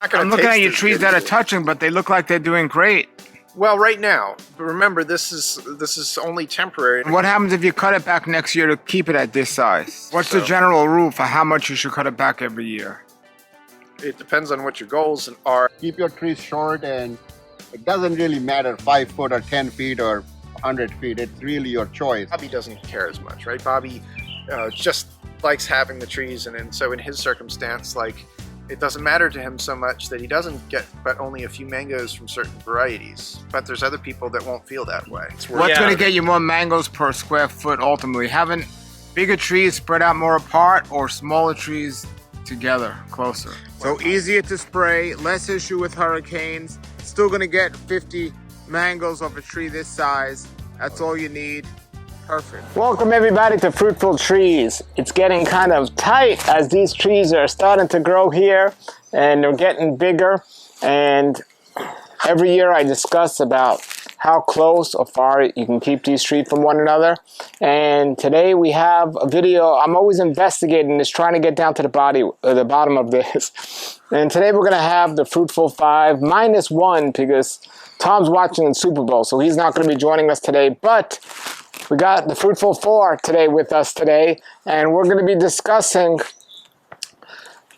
I'm looking at your trees that are touching, but they look like they're doing great. Well, right now, but remember, this is only temporary. What happens if you cut it back next year to keep it at this size? What's the general rule for how much you should cut it back every year? It depends on what your goals are. Keep your trees short, and it doesn't really matter 5 foot or 10 feet or 100 feet. It's really your choice. Bobby doesn't care as much, right? Bobby just likes having the trees, and so in his circumstance, like, it doesn't matter to him so much that he doesn't get but only a few mangoes from certain varieties. But there's other people that won't feel that way. What's going to get you more mangoes per square foot ultimately? Having bigger trees spread out more apart or smaller trees together, closer? So easier to spray, less issue with hurricanes. Still going to get 50 mangoes off a tree this size. That's all you need. Perfect. Welcome everybody to Fruitful Trees. It's getting kind of tight as these trees are starting to grow here and they're getting bigger, and every year I discuss about how close or far you can keep these trees from one another. And today we have a video. I'm always investigating this, trying to get down to the bottom of this. And today we're going to have the Fruitful 5 -1 because Tom's watching the Super Bowl, so he's not going to be joining us today. But we got the Fruitful 4 today with us today, and we're going to be discussing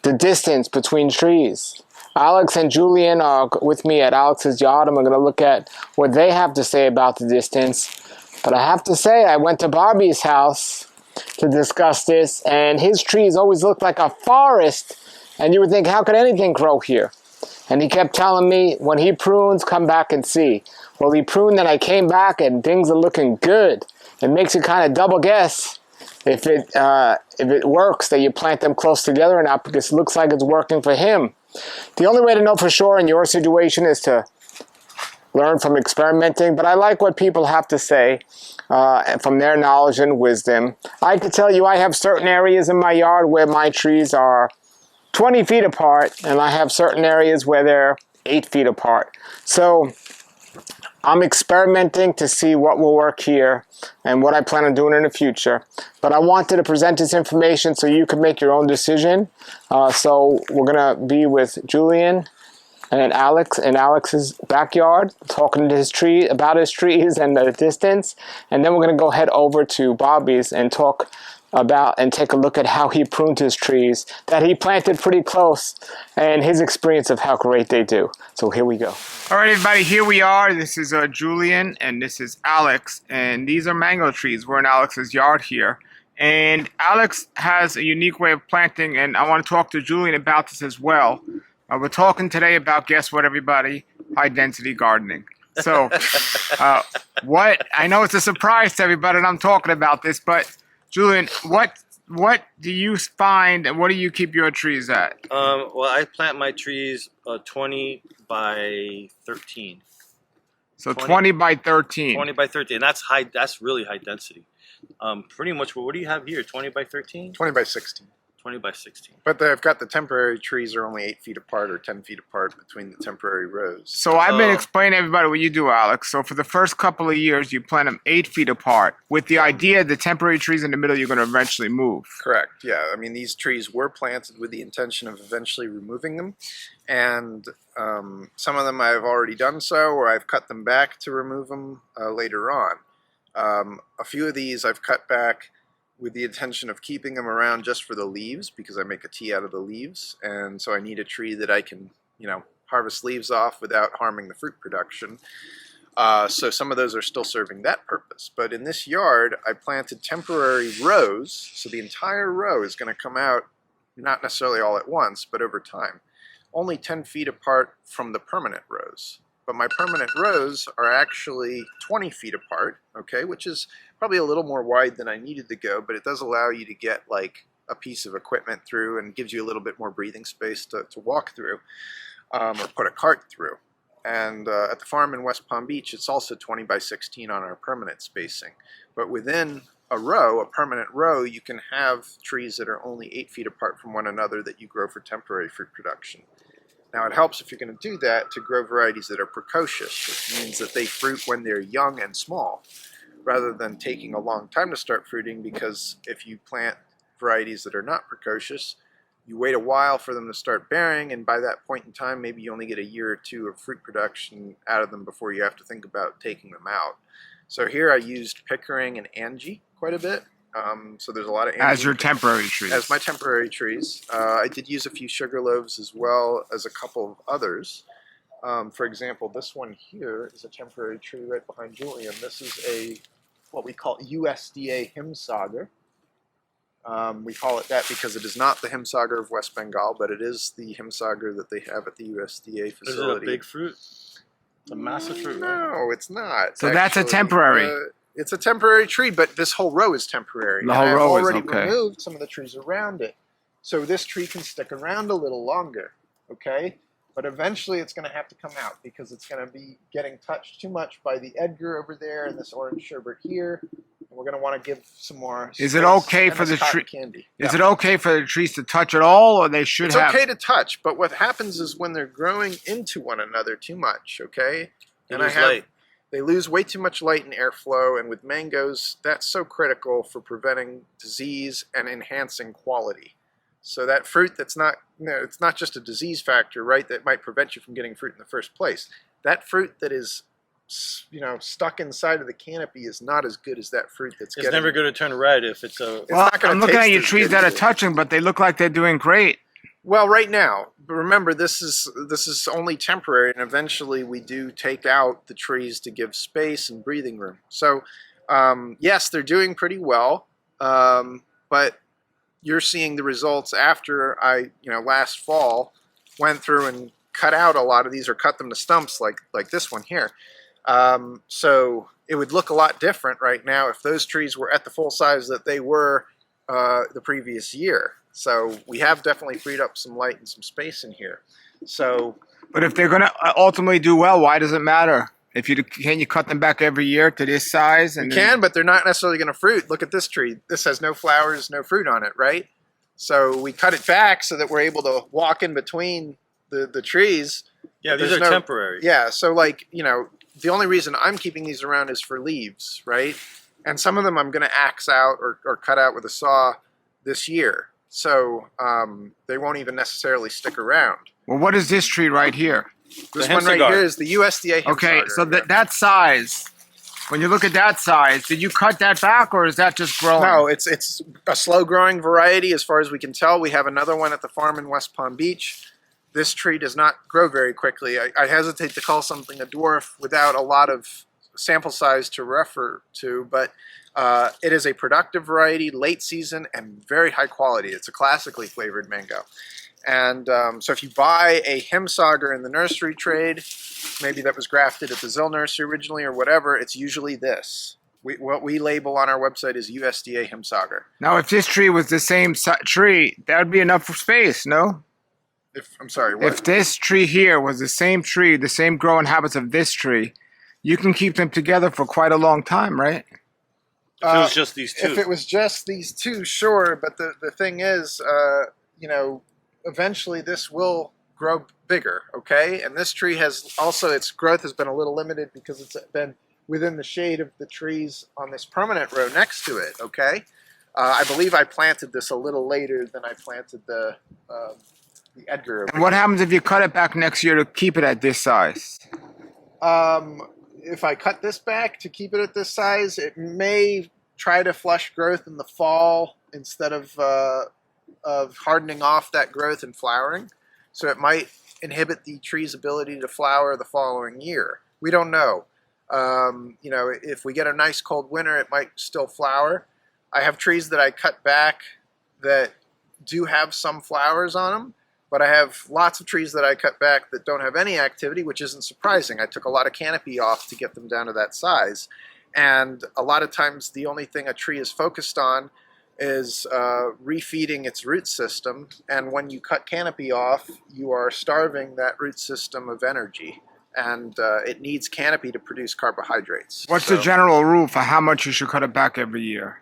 the distance between trees. Alex and Julian are with me at Alex's yard, and we're going to look at what they have to say about the distance. But I have to say, I went to Bobby's house to discuss this, and his trees always look like a forest, and you would think, how could anything grow here? And he kept telling me, when he prunes, come back and see. Well, he pruned, and I came back, and things are looking good. It makes you kind of double guess if it works that you plant them close together or not, because it looks like it's working for him. The only way to know for sure in your situation is to learn from experimenting, but I like what people have to say from their knowledge and wisdom. I can tell you I have certain areas in my yard where my trees are 20 feet apart, and I have certain areas where they're 8 feet apart. So I'm experimenting to see what will work here and what I plan on doing in the future. But I wanted to present this information so you can make your own decision. So we're going to be with Julian and Alex in Alex's backyard, talking to his tree, about his trees and the distance. And then we're going to go head over to Bobby's and talk about and take a look at how he pruned his trees that he planted pretty close and his experience of how great they do. So here we go. All right, everybody, here we are. This is Julian and this is Alex, and these are mango trees. We're in Alex's yard here, and Alex has a unique way of planting, and I want to talk to Julian about this as well. We're talking today about, guess what, everybody? High density gardening. So what, I know it's a surprise to everybody that I'm talking about this, but Julian, what do you find, and what do you keep your trees at? Well, I plant my trees 20 by 13. So 20 by 13. 20 by 13. That's high. That's really high density. Pretty much. What do you have here? 20 by 13? 20 by 16. 20 by 16. But I've got the temporary trees are only 8 feet apart or 10 feet apart between the temporary rows. So I've been explaining to everybody what you do, Alex. So for the first couple of years, you plant them 8 feet apart with the idea the temporary trees in the middle you're going to eventually move. Correct, yeah. I mean, these trees were planted with the intention of eventually removing them. And some of them I've already done so, or I've cut them back to remove them later on. A few of these I've cut back with the intention of keeping them around just for the leaves, because I make a tea out of the leaves, and so I need a tree that I can, harvest leaves off without harming the fruit production. So some of those are still serving that purpose. But in this yard, I planted temporary rows, so the entire row is going to come out, not necessarily all at once, but over time. Only 10 feet apart from the permanent rows. But my permanent rows are actually 20 feet apart, okay, which is probably a little more wide than I needed to go, but it does allow you to get like a piece of equipment through and gives you a little bit more breathing space to walk through or put a cart through. And at the farm in West Palm Beach, it's also 20 by 16 on our permanent spacing. But within a row, a permanent row, you can have trees that are only 8 feet apart from one another that you grow for temporary fruit production. Now it helps if you're going to do that to grow varieties that are precocious, which means that they fruit when they're young and small, rather than taking a long time to start fruiting, because if you plant varieties that are not precocious, You wait a while for them to start bearing, and by that point in time, maybe you only get a year or two of fruit production out of them before you have to think about taking them out. So here I used Pickering and Angie quite a bit. So there's a lot of Angie As your temporary trees. as my temporary trees. I did use a few Sugarloaves as well as a couple of others. For example, this one here is a temporary tree right behind Julian. This is what we call USDA Himsagar. We call it that because it is not the Himsagar of West Bengal, but it is the Himsagar that they have at the USDA facility. Is it a big fruit? It's a massive fruit, right? No, it's not. So that's a temporary. It's a temporary tree, but this whole row is temporary. The whole and row I've is already okay. removed some of the trees around it. So this tree can stick around a little longer, okay? But eventually it's going to have to come out because it's going to be getting touched too much by the Edgar over there and this orange sherbet here. And we're going to want to give some more Is it space okay and for this the cotton tree? candy. Is it okay for the trees to touch at all, or they should It's have? okay to touch, but what happens is when they're growing into one another too much, okay? They And lose light. they lose way too much light and airflow, and with mangoes, that's so critical for preventing disease and enhancing quality. So that fruit that's not, it's not just a disease factor, right, that might prevent you from getting fruit in the first place. That fruit that is, stuck inside of the canopy is not as good as that fruit that's It's never going to turn red if it's a. It's Well, not gonna I'm looking at taste your as trees good that are as it- touching, but they look like they're doing great. Well, right now, but remember, this is only temporary, and eventually we do take out the trees to give space and breathing room. So, yes, they're doing pretty well, but you're seeing the results after I, last fall went through and cut out a lot of these or cut them to stumps like this one here. So it would look a lot different right now if those trees were at the full size that they were the previous year. So we have definitely freed up some light and some space in here. So, But if they're going to ultimately do well, why does it matter? Can you cut them back every year to this size? you And can, but they're not necessarily going to fruit. Look at this tree. This has no flowers, no fruit on it, right? So we cut it back so that we're able to walk in between the trees. Yeah, these There's are no- temporary. Yeah, so the only reason I'm keeping these around is for leaves, right? And some of them I'm going to axe out or cut out with a saw this year. So they won't even necessarily stick around. Well, what is this tree right here? This The one right Hemsagar. here is the USDA Okay, Hemsagar, so yeah. that size, when you look at that size, did you cut that back, or is that just growing? No, it's a slow growing variety as far as we can tell. We have another one at the farm in West Palm Beach. This tree does not grow very quickly. I hesitate to call something a dwarf without a lot of sample size to refer to, but it is a productive variety, late season, and very high quality. It's a classically flavored mango. And so if you buy a Himsagar in the nursery trade, maybe that was grafted at the Zill nursery originally or whatever, it's usually this. What we label on our website is USDA Himsagar. Now, if this tree was the same tree, that would be enough for space, no? I'm sorry, what? If this tree here was the same tree, the same growing habits of this tree, you can keep them together for quite a long time, right? If it was just these two. If it was just these two, sure. But the thing is, eventually this will grow bigger, okay? And this tree has also, its growth has been a little limited because it's been within the shade of the trees on this permanent row next to it, okay? I believe I planted this a little later than I planted the Edgar. over And what here. happens if you cut it back next year to keep it at this size? If I cut this back to keep it at this size, it may try to flush growth in the fall instead of hardening off that growth and flowering. So it might inhibit the tree's ability to flower the following year. We don't know. If we get a nice cold winter, it might still flower. I have trees that I cut back that do have some flowers on them, but I have lots of trees that I cut back that don't have any activity, which isn't surprising. I took a lot of canopy off to get them down to that size. And a lot of times the only thing a tree is focused on is refeeding its root system. And when you cut canopy off, you are starving that root system of energy. And it needs canopy to produce carbohydrates. What's So the general rule for how much you should cut it back every year?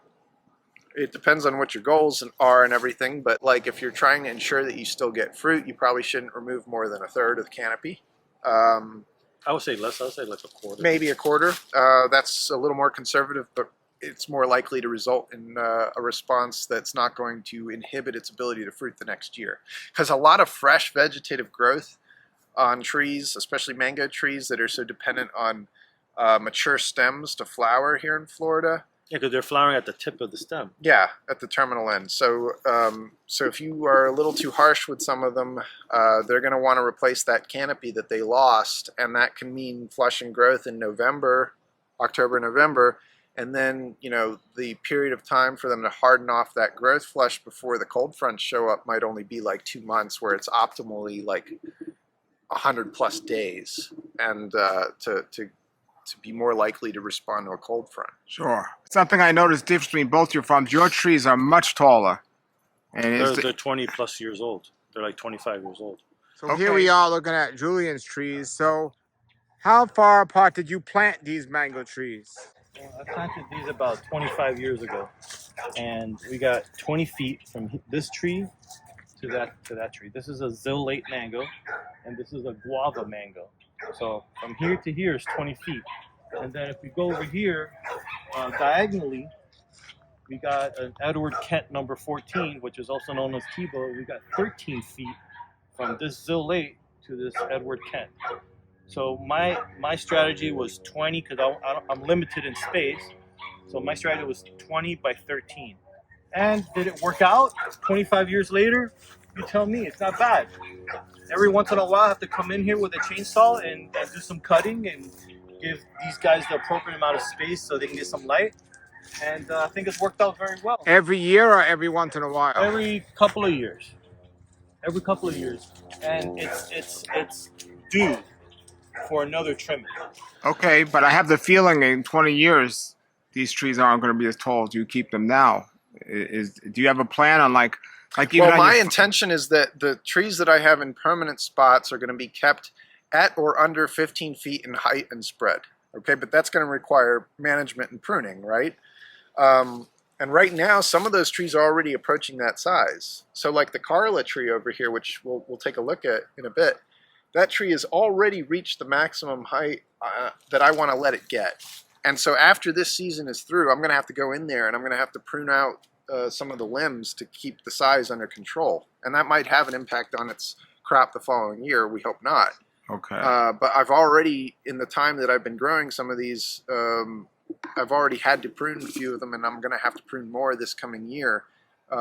it depends on what your goals are and everything. But like if you're trying to ensure that you still get fruit, you probably shouldn't remove more than a third of the canopy. I would say less. I would say like a quarter. Maybe a quarter. That's a little more conservative, but it's more likely to result in a response that's not going to inhibit its ability to fruit the next year. Because a lot of fresh vegetative growth on trees, especially mango trees that are so dependent on mature stems to flower here in Florida. Yeah, because they're flowering at the tip of the stem. Yeah, at the terminal end. So, so if you are a little too harsh with some of them, they're going to want to replace that canopy that they lost, and that can mean flushing growth in November, October, November, and then the period of time for them to harden off that growth flush before the cold fronts show up might only be like 2 months, where it's optimally like 100+ days, and to be more likely to respond to a cold front. Sure. Something I noticed difference between both your farms, your trees are much taller. And They're 20+ years old. They're like 25 years old. So here we are looking at Julian's trees. So how far apart did you plant these mango trees? I planted these about 25 years ago, and we got 20 feet from this tree to that tree. This is a zillate mango, and this is a guava mango. So from here to here is 20 feet. And then if we go over here, diagonally, we got an Edward Kent number 14, which is also known as Tebow. We got 13 feet from this zillate to this Edward Kent. So my strategy was 20, because I'm limited in space. So my strategy was 20 by 13. And did it work out? 25 years later, you tell me. It's not bad. Every once in a while, I have to come in here with a chainsaw and do some cutting and give these guys the appropriate amount of space so they can get some light. And I think it's worked out very well. Every year or every once in a while? Every couple of years. Every couple of years. And it's due for another trimming. Okay, but I have the feeling in 20 years, these trees aren't going to be as tall as you keep them now. Do you have a plan on like even Well, my intention is that the trees that I have in permanent spots are going to be kept at or under 15 feet in height and spread. Okay, but that's going to require management and pruning, right? And right now, some of those trees are already approaching that size. So like the Carla tree over here, which we'll take a look at in a bit, that tree has already reached the maximum height that I want to let it get. And so after this season is through, I'm going to have to go in there and I'm going to have to prune out some of the limbs to keep the size under control. And that might have an impact on its crop the following year. We hope not. Okay. But I've already, in the time that I've been growing some of these, I've already had to prune a few of them, and I'm going to have to prune more this coming year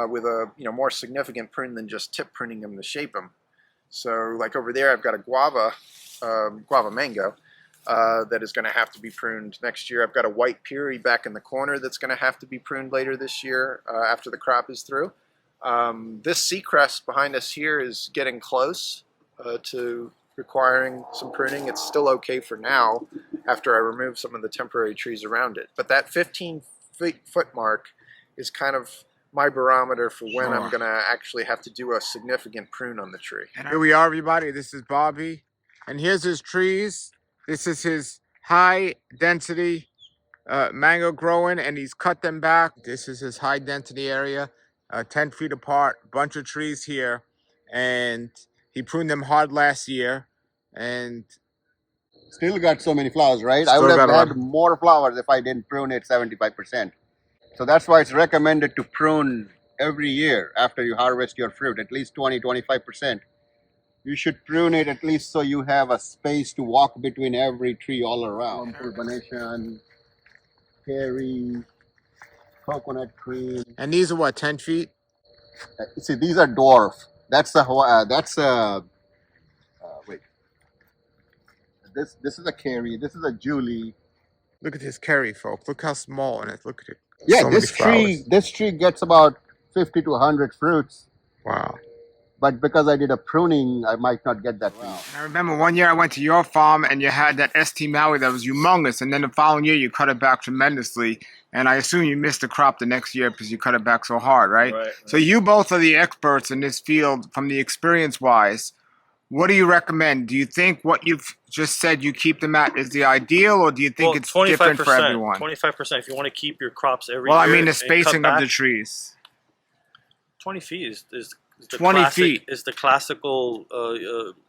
with a more significant prune than just tip pruning them to shape them. So like over there, I've got a guava mango that is going to have to be pruned next year. I've got a white piri back in the corner that's going to have to be pruned later this year after the crop is through. This sea crest behind us here is getting close to requiring some pruning. It's still okay for now after I remove some of the temporary trees around it. But that 15-foot mark is kind of my barometer for when I'm going to actually have to do a significant prune on the tree. And here we are, everybody. This is Bobby. And here's his trees. This is his high density mango growing, and he's cut them back. This is his high density area, 10 feet apart, bunch of trees here. And he pruned them hard last year. And Still got so many flowers, right? I would have had more flowers if I didn't prune it 75%. So that's why it's recommended to prune every year after you harvest your fruit, at least 20-25%. You should prune it at least so you have a space to walk between every tree all around. Urbanation, cherry, coconut cream. And these are what, 10 feet? See, these are dwarf. That's a wait. This is a Carrie. This is a Julie. Look at this Kerry, folks. Look how small it is. Look at it. Yeah, So this many flowers. this tree gets about 50 to 100 fruits. Wow. But because I did a pruning, I might not get that many. I remember one year I went to your farm and you had that ST Maui that was humongous, and then the following year you cut it back tremendously. And I assume you missed the crop the next year because you cut it back so hard, right? Right. So you both are the experts in this field from the experience-wise. What do you recommend? Do you think what you've just said you keep them at is the ideal, or do you think it's different for everyone? 25%. If you want to keep your crops every Well, year. I mean the and cut spacing of back, the trees. 20 feet is the 20 classic, feet. is the classical,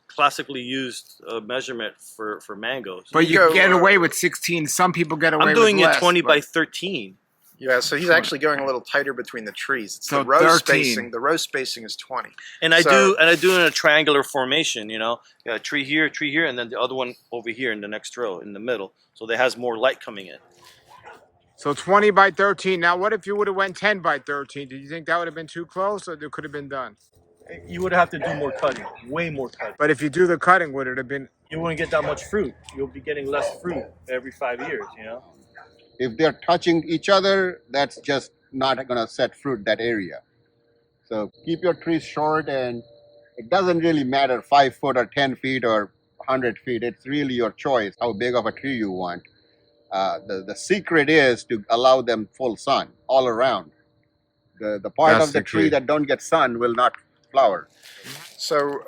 classically used measurement for mangoes. But you get away with 16. Some people get away with I'm doing less, it 20 but- by 13. Yeah, so he's actually going a little tighter between the trees. It's So the row 13. spacing. The row spacing is 20. And I So- do in a triangular formation. You know, a tree here, and then the other one over here in the next row in the middle, so that has more light coming in. So 20 by 13. Now, what if you would have went 10 by 13? Did you think that would have been too close, or it could have been done? You would have to do more cutting, way more cutting. But if you do the cutting, would it have been? You wouldn't get that much fruit. You'll be getting less fruit every 5 years. You know. If they're touching each other, that's just not going to set fruit that area. So keep your trees short, and it doesn't really matter 5 foot or 10 feet or 100 feet. It's really your choice how big of a tree you want. The secret is to allow them full sun all around. The part That's of the the tree key. that don't get sun will not flower. So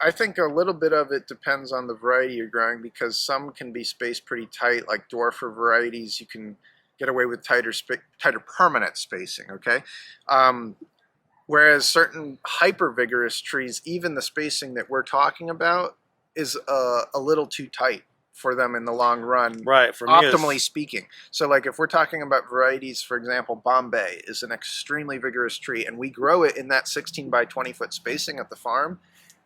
I think a little bit of it depends on the variety you're growing, because some can be spaced pretty tight, like dwarfer varieties. You can get away with tighter permanent spacing. Okay, whereas certain hyper vigorous trees, even the spacing that we're talking about is a little too tight for them in the long run, Right. For me, optimally speaking. So like if we're talking about varieties, for example, Bombay is an extremely vigorous tree, and we grow it in that 16 by 20 foot spacing at the farm,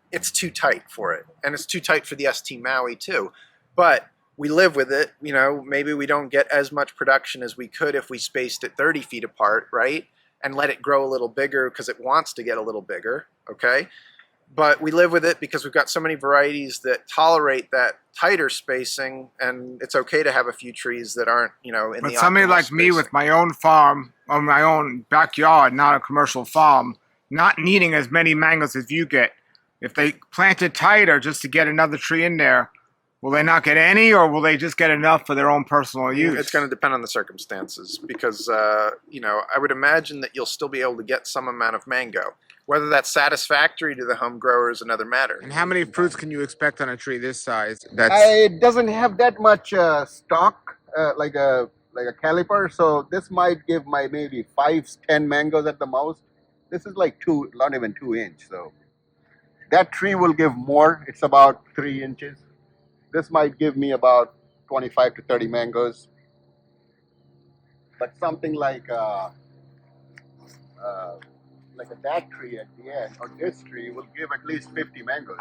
it's too tight for it. And it's too tight for the ST Maui too. But we live with it. You know, maybe we don't get as much production as we could if we spaced it 30 feet apart, right? And let it grow a little bigger because it wants to get a little bigger, okay? But we live with it because we've got so many varieties that tolerate that tighter spacing, and it's okay to have a few trees that aren't, you know, in But the somebody optimal like me spacing. with my own farm on my own backyard, not a commercial farm, not needing as many mangoes as you get, if they plant it tighter just to get another tree in there, will they not get any, or will they just get enough for their own personal use? It's going to depend on the circumstances, because, you know, I would imagine that you'll still be able to get some amount of mango. Whether that's satisfactory to the home grower is another matter. And how many fruits can you expect on a tree this size? It doesn't have that much stock, like a caliper. So this might give my maybe 5-10 mangoes at the most. This is like not even 2 inch. So that tree will give more. It's about 3 inches. This might give me about 25 to 30 mangoes. But something like that tree at the end, or this tree, will give at least 50 mangoes.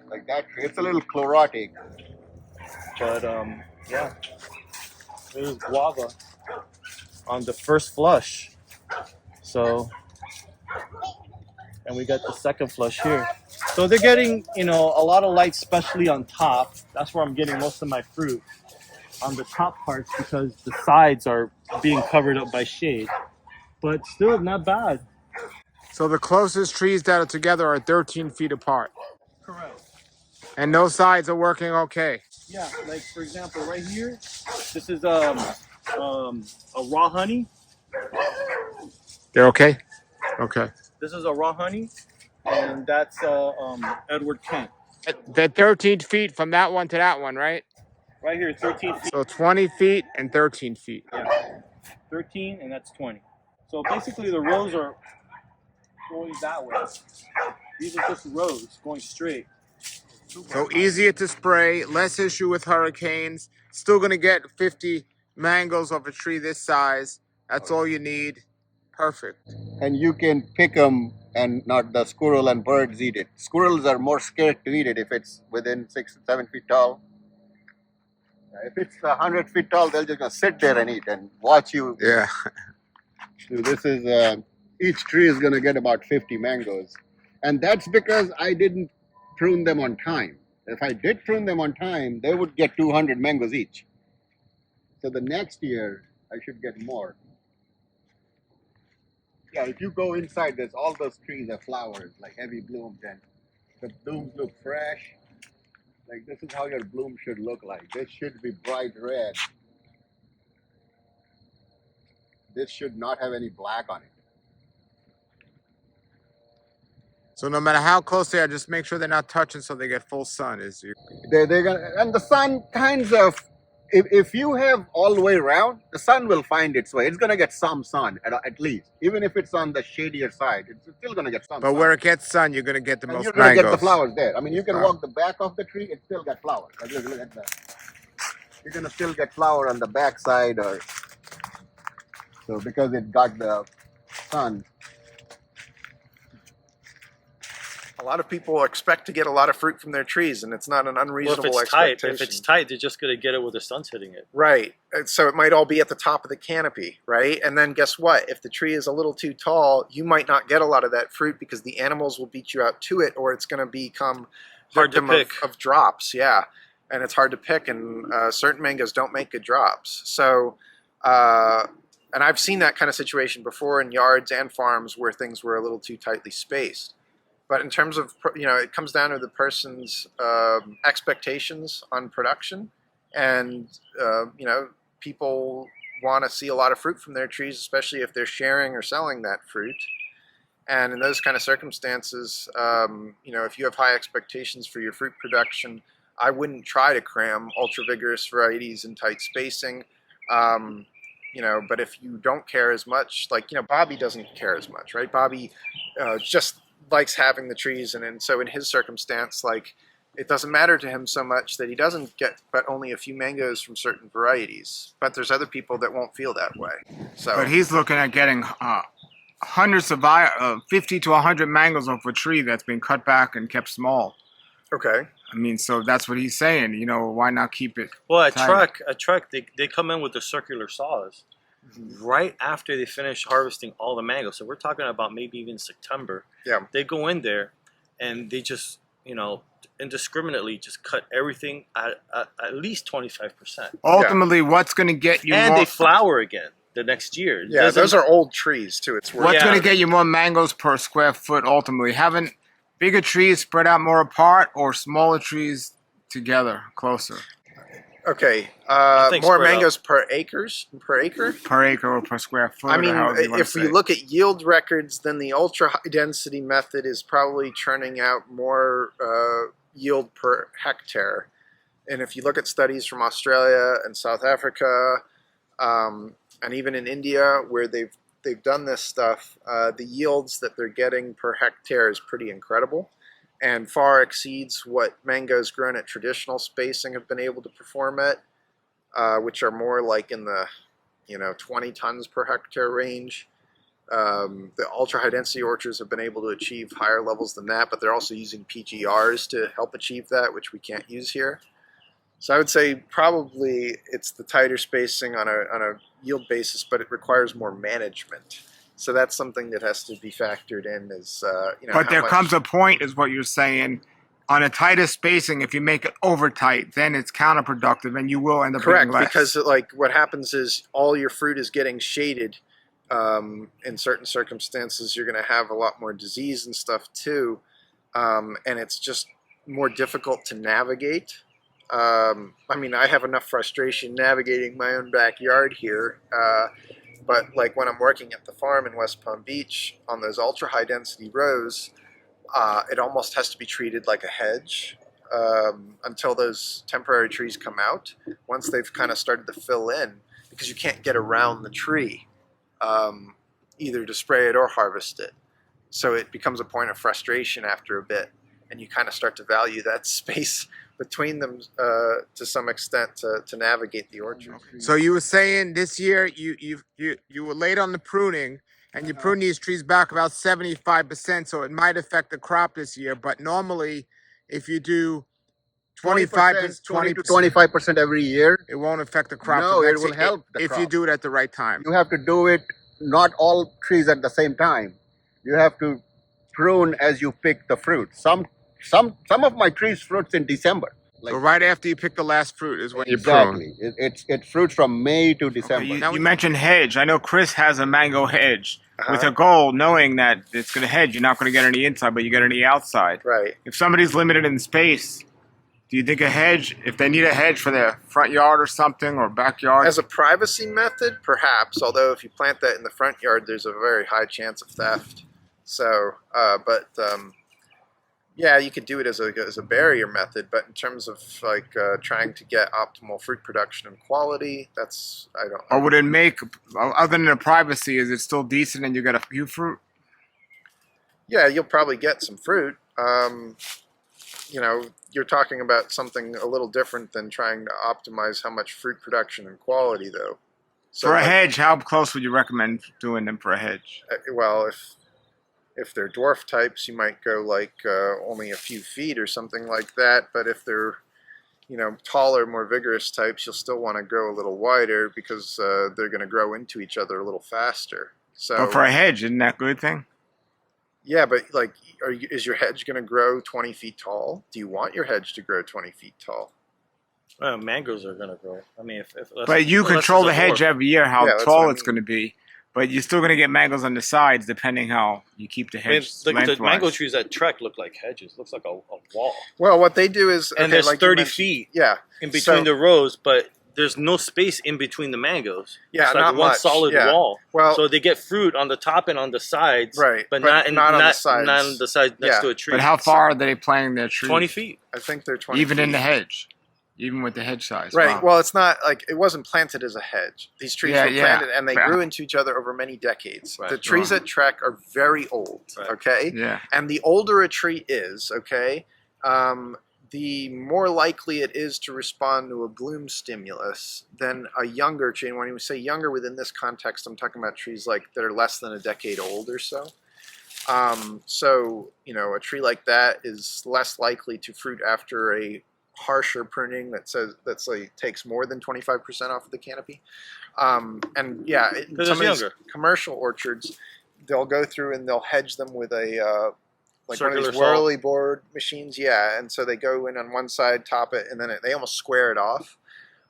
Like that tree. It's a little chlorotic. But yeah, it was guava on the first flush. So, and we got the second flush here. So they're getting, you know, a lot of light, especially on top. That's where I'm getting most of my fruit, on the top parts, because the sides are being covered up by shade. But still not bad. So the closest trees that are together are 13 feet apart, Correct. and those sides are working okay. Yeah, like for example, right here, this is a raw honey. They're okay? Okay. This is a raw honey, and that's Edward Kent. The 13 feet from that one to that one, right? Right here, 13 feet. So 20 feet and 13 feet. Yeah, 13 and that's 20. So basically, the rows are going that way. These are just rows going straight. So easier to spray, less issue with hurricanes. Still gonna get 50 mangoes off a tree this size. That's all you need. Perfect. And you can pick them, and not the squirrel and birds eat it. Squirrels are more scared to eat it if it's within 6 to 7 feet tall. If it's 100 feet tall, they're just gonna sit there and eat and watch you. Yeah. So this is each tree is gonna get about 50 mangoes, and that's because I didn't prune them on time. If I did prune them on time, they would get 200 mangoes each. So the next year I should get more. Yeah, if you go inside, there's all those trees are flowers, like heavy blooms, and the blooms look fresh. Like this is how your bloom should look like. This should be bright red. This should not have any black on it. So no matter how close they are, just make sure they're not touching so they get full sun. They're gonna, and the sun kinds of, if you have all the way around, the sun will find its way. It's gonna get some sun at least, even if it's on the shadier side. It's still gonna get some. But sun. where it gets sun, you're gonna get the And most you're gonna mangoes. get the flowers there. I mean, you can walk the back of the tree; it still got flowers. Like, look at that. you're gonna still get flower on the back side, or so because it got the sun. A lot of people expect to get a lot of fruit from their trees, and it's not an Well, unreasonable if it's tight, expectation. they're just gonna get it where the sun's hitting it. Right. And so it might all be at the top of the canopy, right? And then guess what? If the tree is a little too tall, you might not get a lot of that fruit because the animals will beat you out to it, or it's going to become Hard to victim pick. of drops. Yeah. And it's hard to pick, and certain mangoes don't make good drops. So, and I've seen that kind of situation before in yards and farms where things were a little too tightly spaced. But in terms of, it comes down to the person's expectations on production. And, people want to see a lot of fruit from their trees, especially if they're sharing or selling that fruit. And in those kind of circumstances, if you have high expectations for your fruit production, I wouldn't try to cram ultra vigorous varieties in tight spacing. But if you don't care as much, Bobby doesn't care as much, right? Bobby just likes having the trees, and so in his circumstance, it doesn't matter to him so much that he doesn't get but only a few mangoes from certain varieties. But there's other people that won't feel that way. So, But he's looking at getting hundreds of 50 to 100 mangoes off a tree that's been cut back and kept small. okay. I mean, so that's what he's saying. Why not keep it? Well, a tight? truck, they come in with the circular saws right after they finish harvesting all the mangoes. So we're talking about maybe even September. Yeah. They go in there and they just, indiscriminately just cut everything at least 25%. Ultimately, what's going to get you And more? they flower again the next year. Yeah, those are old trees too. It's worth What's Yeah. going to get you more mangoes per square foot? Ultimately, having bigger trees spread out more apart, or smaller trees together closer Okay, think more spread mangoes per acre. per acre or per square foot. I or mean, however you want if to we say. look at yield records, then the ultra high density method is probably churning out more yield per hectare. And if you look at studies from Australia and South Africa, and even in India, where they've done this stuff, the yields that they're getting per hectare is pretty incredible, and far exceeds what mangoes grown at traditional spacing have been able to perform at, which are more like in the 20 tons per hectare range. The ultra high density orchards have been able to achieve higher levels than that, but they're also using PGRs to help achieve that, which we can't use here. So I would say probably it's the tighter spacing on a yield basis, but it requires more management. So that's something that has to be factored in. But there comes a point, is what you're saying, on a tighter spacing. If you make it over tight, then it's counterproductive, and you will end up correct, getting less. because what happens is all your fruit is getting shaded. In certain circumstances, you're going to have a lot more disease and stuff too, and it's just more difficult to navigate. I mean, I have enough frustration navigating my own backyard here, but when I'm working at the farm in West Palm Beach on those ultra high density rows, it almost has to be treated like a hedge until those temporary trees come out. Once they've kind of started to fill in, because you can't get around the tree, either to spray it or harvest it. So it becomes a point of frustration after a bit, and you kind of start to value that space between them to some extent to navigate the orchard. So you were saying this year you were late on the pruning, and you prune these trees back about 75%, so it might affect the crop this year. But normally, if you do 25%, 20 to 25% every year. it won't affect the crop. No, for it next will year help the if you crop. do it at the right time. You have to do it not all trees at the same time. You have to prune as you pick the fruit. Some of my trees fruits in December. So right after you pick the last fruit is when you prune. Exactly. It fruits from May to December. Okay, you mentioned hedge. I know Chris has a mango hedge with a goal, knowing that it's going to hedge. You're not going to get any inside, but you get any outside. Right. If somebody's limited in space, do you think a hedge, if they need a hedge for their front yard or something, or backyard? As a privacy method, perhaps, although if you plant that in the front yard, there's a very high chance of theft. So, yeah, you could do it as a barrier method, but in terms of trying to get optimal fruit production and quality, I don't know. Or would it make, other than the privacy, is it still decent and you get a few fruit? Yeah, you'll probably get some fruit. you know, you're talking about something a little different than trying to optimize how much fruit production and quality, though. So, For a like, hedge, how close would you recommend doing them for a hedge? well, if they're dwarf types, you might go like only a few feet or something like that. But if they're, you know, taller, more vigorous types, you'll still want to go a little wider because they're going to grow into each other a little faster. So, But for a hedge, isn't that a good thing? yeah, but like, is your hedge going to grow 20 feet tall? Do you want your hedge to grow 20 feet tall? Mangoes are gonna grow. I mean, But you control the hedge every year how Yeah, that's tall what I it's mean. going to be. But you're still going to get mangoes on the sides depending how you keep the I mean, hedge the lengthwise. mango trees at Trek look like hedges. Looks like a wall. Well, what they do is, And okay, there's like you 30 mentioned- feet Yeah, in between So- the rows, but there's no space in between the mangoes. Yeah, it's like not one much, solid yeah. wall. Well- so they get fruit on the top and on the sides, Right, But, but not on the sides. Not on the side next Yeah. to a tree. But how far are they planting their trees? 20 feet. I think they're 20 Even feet. in the hedge? Even with the hedge size? Right. Wow. Well, it's not like it wasn't planted as a hedge. These trees Yeah, were yeah. planted and they Yeah. grew into each other over many decades. Right. The trees at Trek are very old. Right. Okay. Yeah. And the older a tree is, okay, the more likely it is to respond to a bloom stimulus than a younger tree. And when we say younger within this context, I'm talking about trees like that are less than a decade old or so. So, you know, a tree like that is less likely to fruit after a harsher pruning that's like takes more than 25% off of the canopy. And yeah, in Because some it's of these younger. commercial orchards, they'll go through and they'll hedge them with a like one of Circular these saw. whirly board machines. Yeah, and so they go in on one side, top it, and then they almost square it off.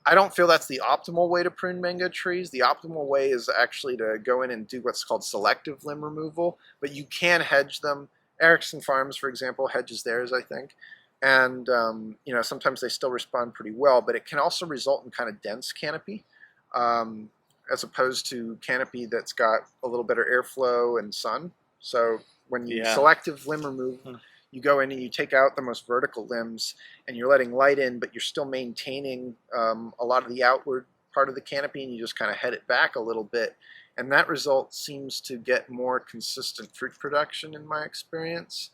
I don't feel that's the optimal way to prune mango trees. The optimal way is actually to go in and do what's called selective limb removal, but you can hedge them. Erickson Farms, for example, hedges theirs, I think. And, you know, sometimes they still respond pretty well, but it can also result in kind of dense canopy, as opposed to canopy that's got a little better airflow and sun. So when you selective limb remove, you go in and you take out the most vertical limbs and you're letting light in, but you're still maintaining a lot of the outward part of the canopy, and you just kind of head it back a little bit. And that result seems to get more consistent fruit production in my experience.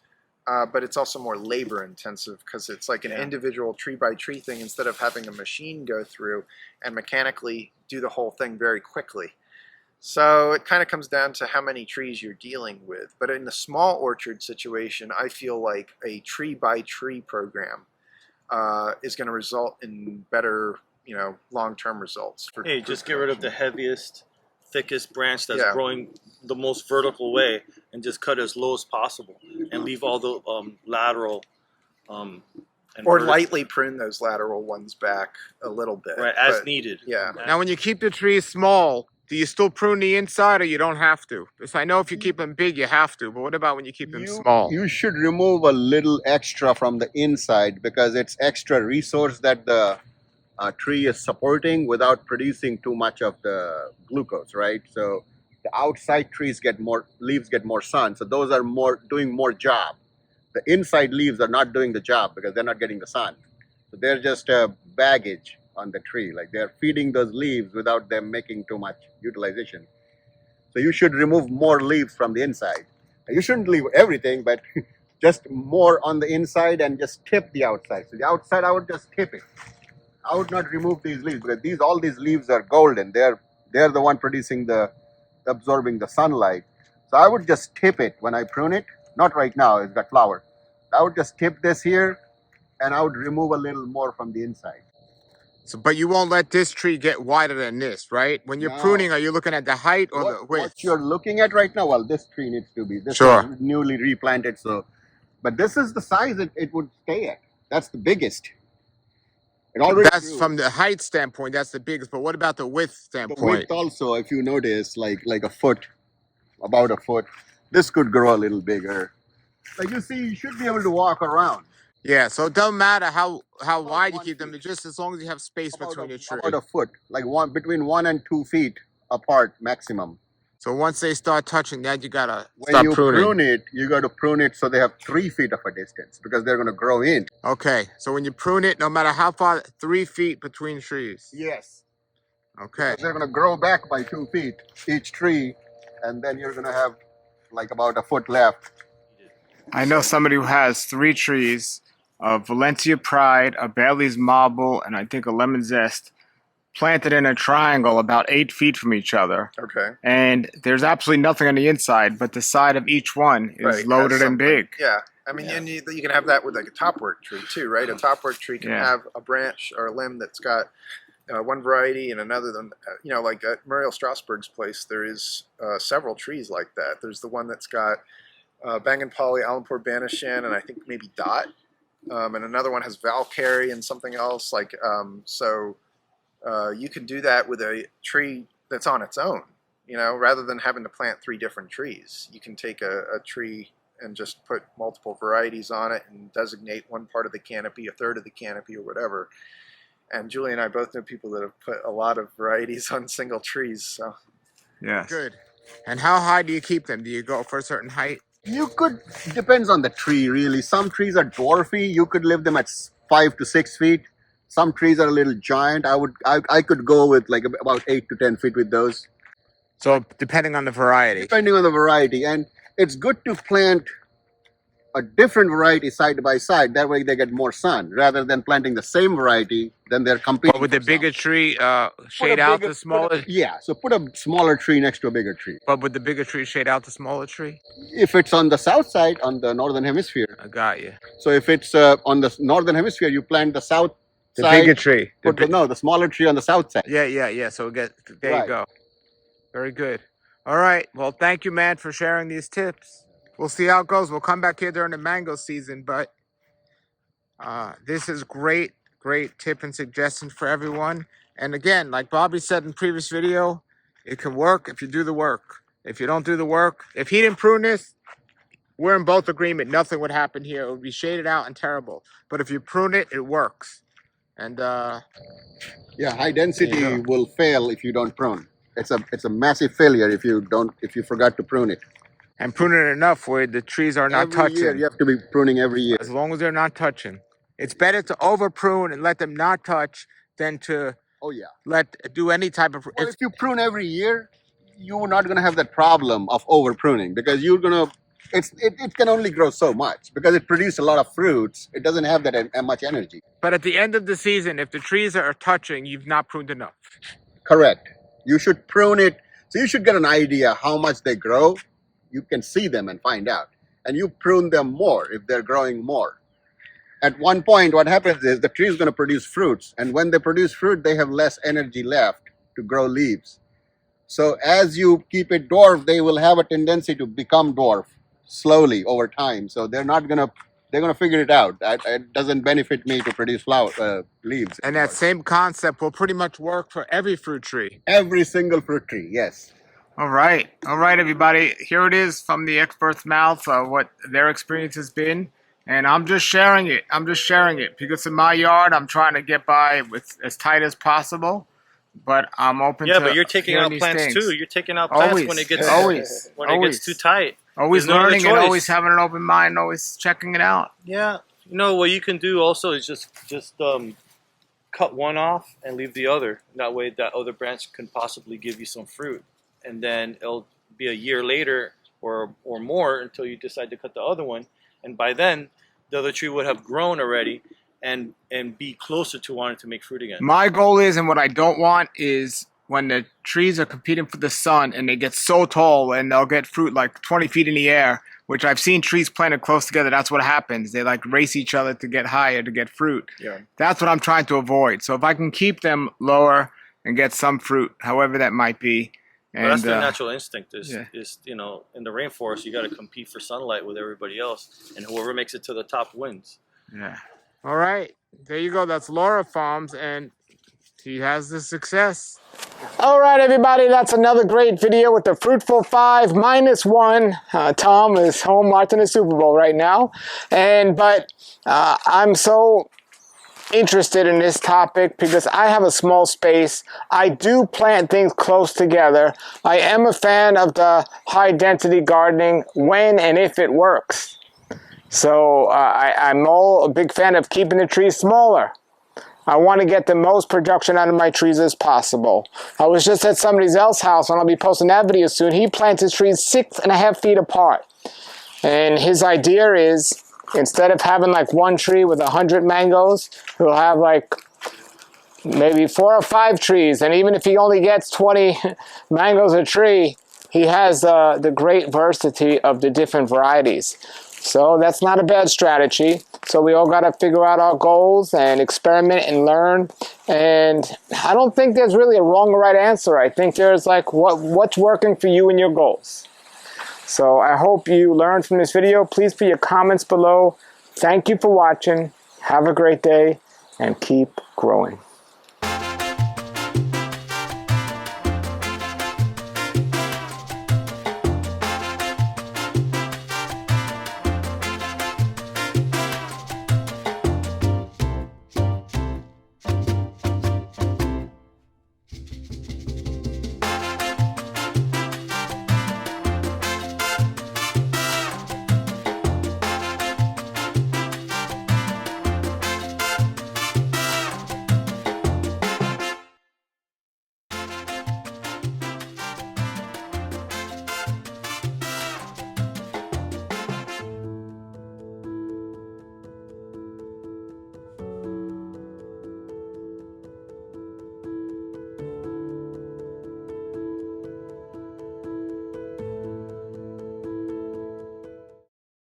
But it's also more labor intensive because it's like an individual tree by tree thing instead of having a machine go through and mechanically do the whole thing very quickly. So it kind of comes down to how many trees you're dealing with. But in the small orchard situation, I feel like a tree by tree program is going to result in better, you know, long-term results. For Hey, just get rid of the heaviest, thickest branch that's Yeah. growing the most vertical way and just cut as low as possible and leave all the lateral and or vertical- lightly prune those lateral ones back a little bit. right, as but, needed. Yeah. Now, when you keep the trees small, do you still prune the inside or you don't have to? Because I know if you keep them big, you have to. But what about when you keep them small? You should remove a little extra from the inside because it's extra resource that the tree is supporting without producing too much of the glucose, right? So the outside trees get more, leaves get more sun. So those are doing more job. The inside leaves are not doing the job because they're not getting the sun. So they're just a baggage on the tree. Like they're feeding those leaves without them making too much utilization. So you should remove more leaves from the inside. You shouldn't leave everything, but just more on the inside and just tip the outside. So the outside, I would just tip it. I would not remove these leaves because all these leaves are golden. They're the one producing absorbing the sunlight. So I would just tip it when I prune it. Not right now, it's got flower. I would just tip this here and I would remove a little more from the inside. So, but you won't let this tree get wider than this, right? When you're No. pruning, are you looking at the height or the width? What you're looking at right now, well, this tree needs to be, this Sure. is newly replanted. So, but this is the size it would stay at. That's the biggest. It already That's grew. from the height standpoint, that's the biggest. But what about the width The standpoint? width also, if you notice, like a foot, about a foot. This could grow a little bigger. Like you see, you should be able to walk around. Yeah, so it doesn't matter how wide you 1 keep them, feet. just as long as you have space between the tree. About a foot, like between 1 and 2 feet apart maximum. So once they start touching that, you gotta When stop you pruning. prune it, you got to prune it so they have 3 feet of a distance because they're going to grow in. Okay, so when you prune it, no matter how far, 3 feet between trees. Yes. Okay. They're going to grow back by 2 feet each tree, and then you're going to have like about a foot left. I know somebody who has 3 trees a Valencia Pride, a Bailey's Marble, and I think a Lemon Zest planted in a triangle about 8 feet from each other. Okay. And there's absolutely nothing on the inside, but the side of each one is Right, loaded has and big. Yeah. I mean, and you can have that with like a topwort tree too, right? A topwort tree can have a branch or a limb that's got one variety and another than, like at Muriel Strasberg's place, there is several trees like that. There's the one that's got Bang & Polly, Allenport Banishan, and I think maybe Dot. And another one has Valkyrie and something else. You can do that with a tree that's on its own, rather than having to plant 3 different trees. You can take a tree and just put multiple varieties on it and designate one part of the canopy, a third of the canopy, or whatever. And Julie and I both know people that have put a lot of varieties on single trees. So yeah, good. And how high do you keep them? Do you go for a certain height? You could, depends on the tree really. Some trees are dwarfy. You could leave them at 5 to 6 feet. Some trees are a little giant. I could go with like about 8 to 10 feet with those. So depending on the variety. Depending on the variety, and it's good to plant a different variety side by side. That way they get more sun rather than planting the same variety. Then they're competing. But with the bigger tree, shade out the smaller. Yeah, so put a smaller tree next to a bigger tree. But with the bigger tree, shade out the smaller tree. If it's on the south side, on the northern hemisphere. I got you. So if it's on the northern hemisphere, you plant the south side. Bigger tree. No, the smaller tree on the south side. Yeah. So there you go. Very good. All right. Well, thank you, man, for sharing these tips. We'll see how it goes. We'll come back here during the mango season, but this is great tip and suggestions for everyone. And again, like Bobby said in the previous video, it can work if you do the work. If you don't do the work, if he didn't prune this, we're in both agreement. Nothing would happen here. It would be shaded out and terrible. But if you prune it, it works. And yeah, high density will fail if you don't prune. It's a massive failure if you forgot to prune it. And prune it enough where the trees are not touching. Every year, you have to be pruning every year. As long as they're not touching. It's better to over prune and let them not touch than to do any type of. Well, if you prune every year, you're not going to have that problem of over pruning because you're going to. It can only grow so much because it produces a lot of fruits. It doesn't have that much energy. But at the end of the season, if the trees are touching, you've not pruned enough. Correct. You should prune it. So you should get an idea how much they grow. You can see them and find out. And you prune them more if they're growing more. At one point, what happens is the tree is going to produce fruits. And when they produce fruit, they have less energy left to grow leaves. So as you keep it dwarf, they will have a tendency to become dwarf slowly over time. So they're going to figure it out. It doesn't benefit me to produce leaves. And that same concept will pretty much work for every fruit tree. Every single fruit tree, yes. All right, everybody. Here it is from the expert's mouth, what their experience has been. And I'm just sharing it. Because in my yard, I'm trying to get by with as tight as possible. But I'm open to but you're taking out plants too. You're taking out plants when it gets too tight. Always learning and always having an open mind, always checking it out. Yeah. What you can do also is just cut one off and leave the other. That way that other branch can possibly give you some fruit. And then it'll be a year later or more until you decide to cut the other one. And by then, the other tree would have grown already and be closer to wanting to make fruit again. My goal is, and what I don't want is when the trees are competing for the sun and they get so tall and they'll get fruit like 20 feet in the air, which I've seen trees planted close together. That's what happens. They like race each other to get higher, to get fruit. Yeah. That's what I'm trying to avoid. So if I can keep them lower and get some fruit, however that might be. Well, that's their natural instinct is in the rainforest, you got to compete for sunlight with everybody else. And whoever makes it to the top wins. Yeah. All right. There you go. That's Laura Farms. And she has the success. All right, everybody, that's another great video with the Fruitful 5 -1. Tom is home watching the Super Bowl right now. But I'm so interested in this topic because I have a small space. I do plant things close together. I am a fan of the high density gardening when and if it works. So I'm a big fan of keeping the trees smaller. I want to get the most production out of my trees as possible. I was just at somebody else's house, and I'll be posting that video soon. He plants his trees 6.5 feet apart. And his idea is instead of having like one tree with 100 mangoes, he'll have like maybe 4 or 5 trees. And even if he only gets 20 mangoes a tree, he has the great versatility of the different varieties. So that's not a bad strategy. So we all got to figure out our goals and experiment and learn. And I don't think there's really a wrong or right answer. I think there's like what's working for you and your goals. So I hope you learned from this video. Please put your comments below. Thank you for watching. Have a great day and keep growing.